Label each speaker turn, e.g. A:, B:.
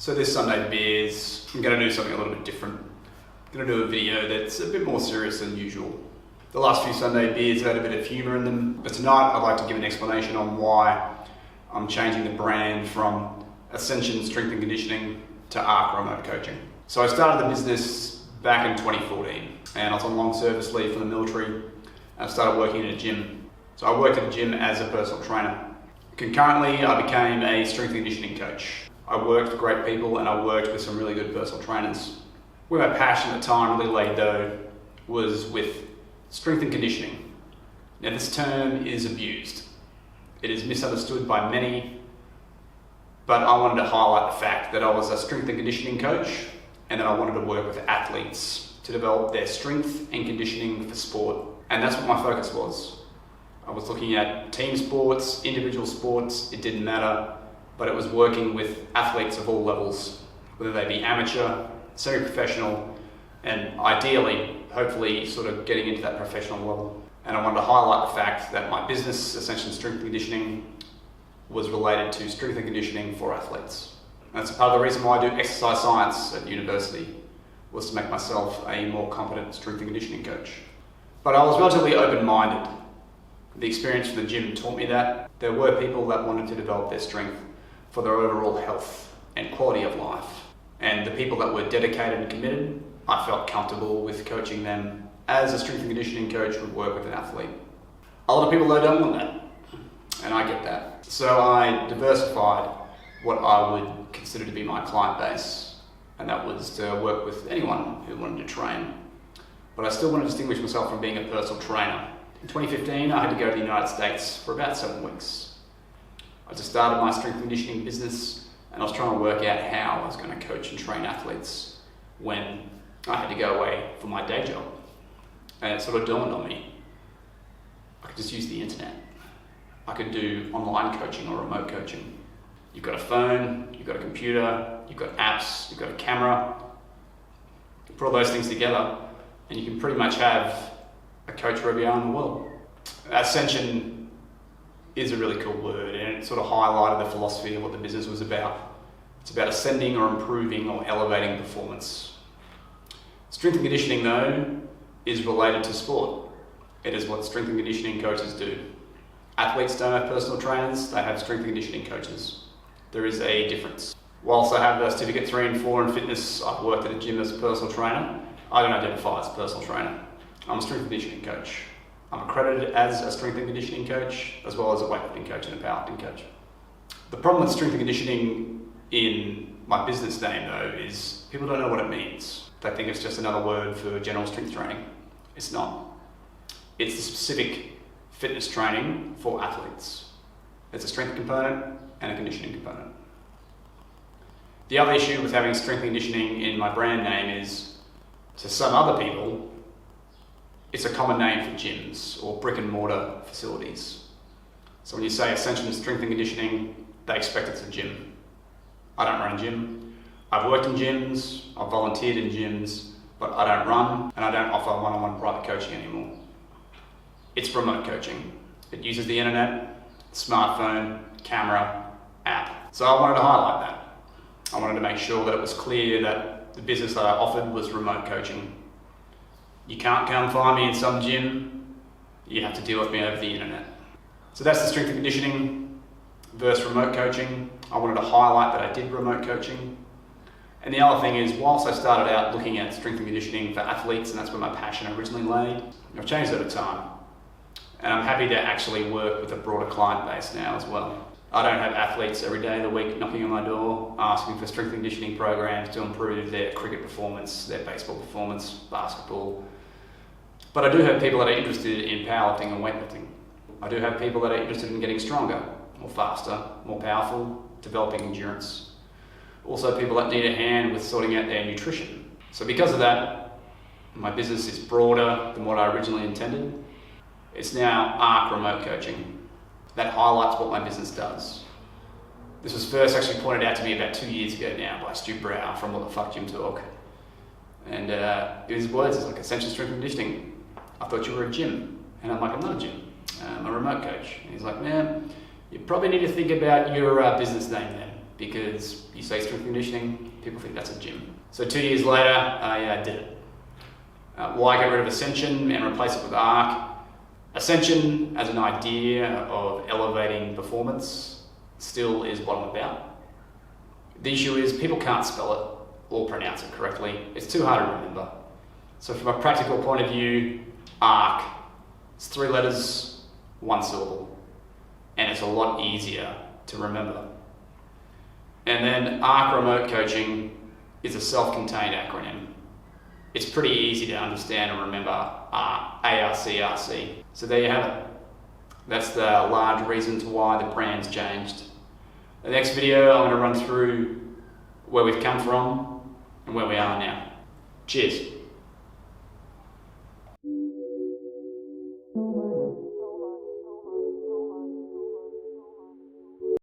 A: So this Sunday Beers, I'm going to do something a little bit different. I'm going to do a video that's a bit more serious than usual. The last few Sunday Beers had a bit of humour in them, but tonight I'd like to give an explanation on why I'm changing the brand from Ascension Strength Conditioning to ARC Remote Coaching. So I started the business back in 2014 and I was on long service leave from the military and I started working in a gym. So I worked at a gym as a personal trainer. Concurrently, I became a strength conditioning coach. I worked with great people and I worked with some really good personal trainers. Where my passion at the time really lay though was with strength and conditioning. Now this term is abused. It is misunderstood by many, but I wanted to highlight the fact that I was a strength and conditioning coach and that I wanted to work with athletes to develop their strength and conditioning for sport. And that's what my focus was. I was looking at team sports, individual sports, it didn't matter, but it was working with athletes of all levels, whether they be amateur, semi-professional, and ideally, hopefully, sort of getting into that professional level. And I wanted to highlight the fact that my business, Ascension Strength Conditioning, was related to strength and conditioning for athletes. That's part of the reason why I do exercise science at university, was to make myself a more competent strength and conditioning coach. But I was relatively open-minded. The experience from the gym taught me that there were people that wanted to develop their strength for their overall health and quality of life. And the people that were dedicated and committed, I felt comfortable with coaching them as a strength and conditioning coach would work with an athlete. A lot of people though don't want that, and I get that. So I diversified what I would consider to be my client base, and that was to work with anyone who wanted to train. But I still want to distinguish myself from being a personal trainer. In 2015, I had to go to the United States for about 7 weeks. I just started my strength conditioning business and I was trying to work out how I was going to coach and train athletes when I had to go away for my day job. And it sort of dawned on me, I could just use the internet. I could do online coaching or remote coaching. You've got a phone, you've got a computer, you've got apps, you've got a camera. You put all those things together and you can pretty much have a coach wherever you are in the world. Ascension is a really cool word and it sort of highlighted the philosophy of what the business was about. It's about ascending or improving or elevating performance. Strength and conditioning though is related to sport. It is what strength and conditioning coaches do. Athletes don't have personal trainers, they have strength and conditioning coaches. There is a difference. Whilst I have certificate 3 and 4 in fitness, I've worked at a gym as a personal trainer, I don't identify as a personal trainer. I'm a strength and conditioning coach. I'm accredited as a strength and conditioning coach, as well as a weightlifting coach and a powerlifting coach. The problem with strength and conditioning in my business name though is people don't know what it means. They think it's just another word for general strength training. It's not. It's the specific fitness training for athletes. It's a strength component and a conditioning component. The other issue with having strength and conditioning in my brand name is, to some other people, it's a common name for gyms or brick and mortar facilities. So when you say Ascension Strength and Conditioning, they expect it's a gym. I don't run a gym. I've worked in gyms, I've volunteered in gyms, but I don't run and I don't offer one-on-one private coaching anymore. It's remote coaching. It uses the internet, smartphone, camera, app. So I wanted to highlight that. I wanted to make sure that it was clear that the business that I offered was remote coaching. You can't come find me in some gym, you have to deal with me over the internet. So that's the strength and conditioning versus remote coaching. I wanted to highlight that I did remote coaching. And the other thing is, whilst I started out looking at strength and conditioning for athletes, and that's where my passion originally lay, I've changed over time. And I'm happy to actually work with a broader client base now as well. I don't have athletes every day of the week knocking on my door asking for strength and conditioning programs to improve their cricket performance, their baseball performance, basketball. But I do have people that are interested in powerlifting and weightlifting. I do have people that are interested in getting stronger, more faster, more powerful, developing endurance. Also people that need a hand with sorting out their nutrition. So because of that, my business is broader than what I originally intended. It's now ARC Remote Coaching. That highlights what my business does. This was first actually pointed out to me about 2 years ago now by Stu Brow from What the Fuck Gym Talk. And his words is like, Ascension Strength Conditioning. I thought you were a gym. And I'm like, I'm not a gym. I'm a remote coach. And he's like, man, you probably need to think about your business name then. because you say strength conditioning, people think that's a gym. So 2 years later, I did it. Why get rid of Ascension and replace it with ARC? Ascension as an idea of elevating performance still is what I'm about. The issue is people can't spell it or pronounce it correctly. It's too hard to remember. So from a practical point of view, ARC, it's 3 letters, 1 syllable, and it's a lot easier to remember. And then ARC Remote Coaching is a self-contained acronym. It's pretty easy to understand and remember ARCRC. So there you have it. That's the large reason to why the brand's changed. The next video, I'm going to run through where we've come from and where we are now. Cheers.